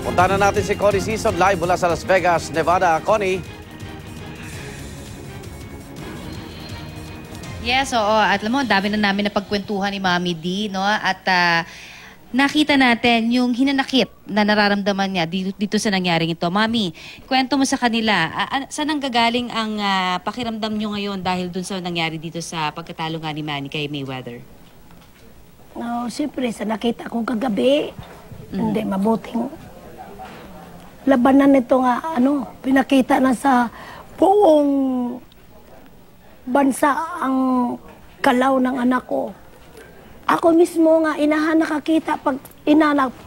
Punta na natin si Connie Season live mula sa Las Vegas, Nevada. Connie. Yes, oo. At alam mo, dami na namin napagkwentuhan ni Mami D, no? At nakita natin yung hinanakit na nararamdaman niya dito sa nangyaring ito. Mami, kwento mo sa kanila, saan ang gagaling ang pakiramdam nyo ngayon dahil dun sa nangyari dito sa pagkatalo nga ni Manny kay Mayweather? No, siyempre, sa nakita ko kagabi, hindi mabuting labanan nito nga, pinakita na sa buong bansa ang kalaw ng anak ko. Ako mismo nga, inahan nakakita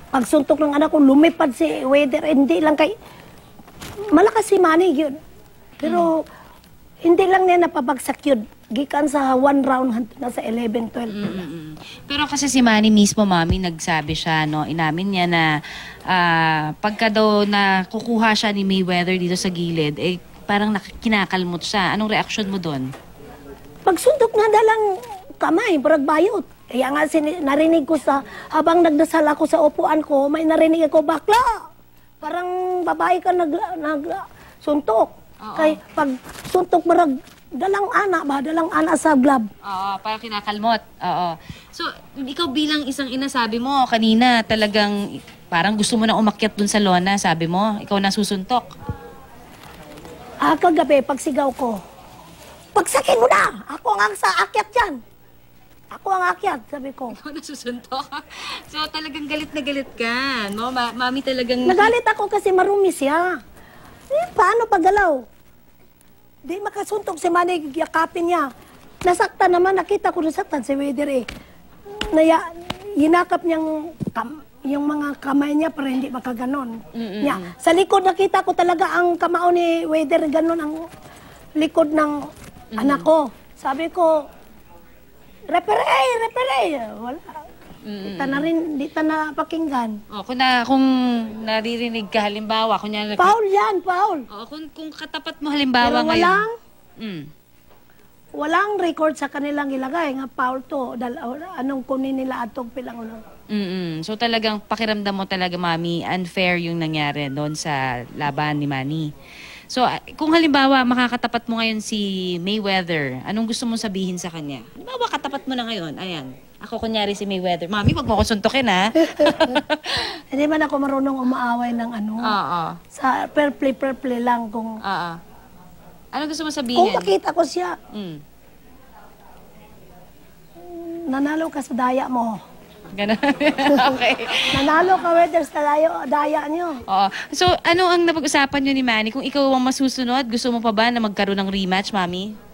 pagsuntok ng anak ko, lumipad si Mayweather, hindi lang kay, malakas si Manny yun. Pero, hindi lang niya napabagsak yun. Gikan sa 1 round hanggang na sa 11-12. Pero kasi si Manny mismo, Mami, nagsabi siya, no, inamin niya na pagka daw na kukuha siya ni Mayweather dito sa gilid, eh parang kinakalmot siya. Anong reaksyon mo doon? Pagsuntok na dalang kamay, parang bayot. Kaya nga narinig ko habang nagdasal ako sa upuan ko, may narinig ako, bakla! Parang babae ka nagsuntok. Kay pag suntok marag, dalang ana sa glove. Oo, parang kinakalmot. Oo. So, ikaw bilang isang ina, sabi mo kanina talagang parang gusto mo na umakyat dun sa lona, sabi mo, ikaw na susuntok. Kagabi, pagsigaw ko, pagsakin mo na! Ako ang sa akyat dyan! Ako ang akyat, sabi ko. Ikaw na susuntok. So, talagang galit na galit ka. No? Mami talagang... Nagalit ako kasi marumi siya. Paano paggalaw? Di makasuntok si Manny, yakapin niya. Nasaktan naman, nakita ko nasaktan si Mayweather eh. Hinakap niyang yung mga kamay niya para hindi makaganon. Sa likod nakita ko talaga ang kamao ni Mayweather, ganon ang likod ng anak ko. Sabi ko, referee! Wala. Di ta na pakinggan. Kung naririnig ka, halimbawa, kunyari... Foul yan, foul. Kung katapat mo halimbawa pero ngayon... walang record sa kanilang ilagay nga foul to. Anong kunin nila atong pilang So talagang pakiramdam mo talaga, Mami, unfair yung nangyari doon sa laban ni Manny. So kung halimbawa makakatapat mo ngayon si Mayweather, anong gusto mong sabihin sa kanya? Halimbawa katapat mo na ngayon, ayan. Ako kunyari si Mayweather. Mami, wag mo ko suntukin, ha? Hindi man ako marunong umaaway ng sa fair play lang kung... Ano gusto mo sabihin? Kung makita ko siya, nanalo ka sa daya mo. Ganun. Okay. Nanalo ka, Mayweather, sa daya niyo. Oo. So, ano ang napag-usapan nyo ni Manny? Kung ikaw ang masusunod, gusto mo pa ba na magkaroon ng rematch, Mami?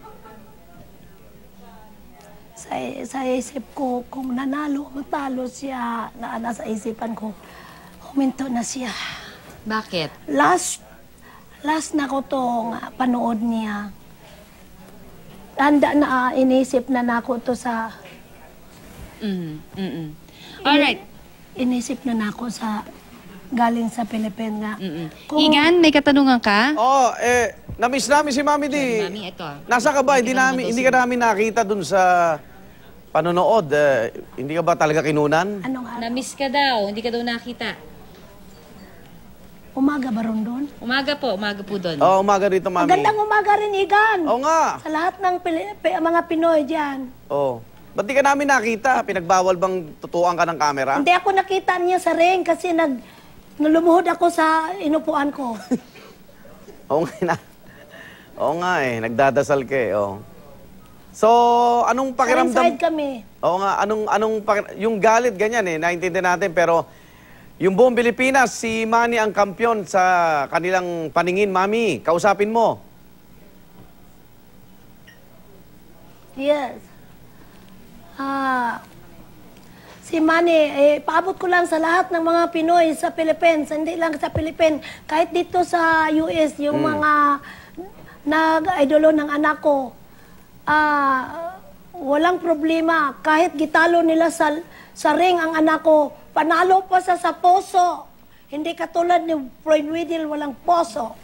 Sa isip ko, kung nanalo, matalo siya, nasa isipan ko, huminto na siya. Bakit? Last na ko to panood niya. Tanda na inisip na nako to sa... Alright. Inisip na nako sa galing sa Pilipinas nga. Igan, may katanungan ka? Na-miss namin si Mami D. Mami, ito. Nasa ka ba? Hindi ka namin nakita dun sa panonood. Hindi ka ba talaga kinunan? Anong araw? Na-miss ka daw, hindi ka daw nakita. Umaga ba ron doon? Umaga po doon. Oo, umaga dito, Mami. Magandang umaga rin, Igan. Oo nga. Sa lahat ng mga Pinoy dyan. Oo. Ba't di ka namin nakita? Pinagbawal bang tutuan ka ng camera? Hindi ako nakita niya sa ring kasi nalumuhod ako sa inupuan ko. Oo nga. Oo nga eh. Nagdadasal ka eh. Oo. So, anong pakiramdam? Inside kami. Oo nga. Yung galit ganyan eh. Naintindihan natin pero yung buong Pilipinas, si Manny ang kampyon sa kanilang paningin, Mami. Kausapin mo. Yes. Si Manny, paabot ko lang sa lahat ng mga Pinoy sa Philippines, hindi lang sa Philippines, kahit dito sa US, yung mga nag-idolo ng anak ko, walang problema. Kahit gitalo nila sa ring ang anak ko, panalo pa sa poso. Hindi katulad ni Floyd Mayweather, walang poso.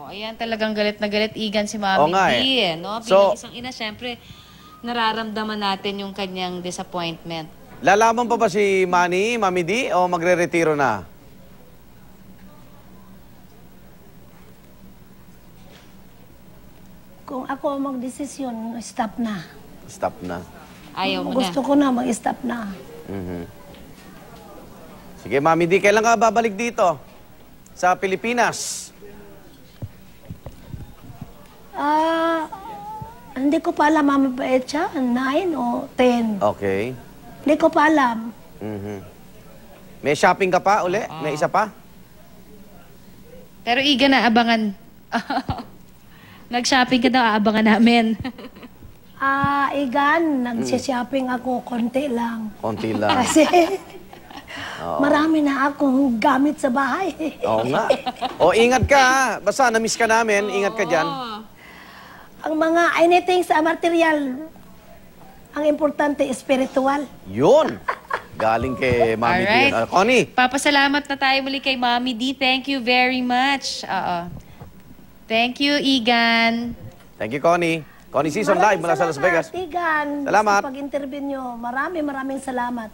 Ayan, talagang galit na galit, Igan, si Mami Oo nga D. eh. No? So, Bilang isang ina, syempre, nararamdaman natin yung kanyang disappointment. Lalaban pa ba si Manny, Mami D, o magre-retiro na? Kung ako magdesisyon, stop na. Stop na. Ayaw mo Gusto na. ko na, mag-stop na. Mhm. Sige, Mami D, kailan ka babalik dito? Sa Pilipinas? Hindi ko pa alam, Mama Paetcha, 9 o 10. Okay. Hindi ko pa alam. Mhm. May shopping ka pa uli? May isa pa? Pero Igan, abangan. Nag-shopping ka daw, aabangan namin. Igan, nagsishopping ako, konti lang. Konti lang. Kasi marami na akong gamit sa bahay. Oo nga. O, ingat ka ha. Basta na-miss ka namin. Ingat ka dyan. Ang mga anything sa material, ang importante, spiritual. Yun. Galing kay Mami D. Alright. Connie. Papasalamat na tayo muli kay Mommy D. Thank you very much. Oo. Thank you, Igan. Thank you, Connie. Connie Season Live mula sa Las Vegas. Igan, Salamat. sa pag-interview nyo. Maraming salamat.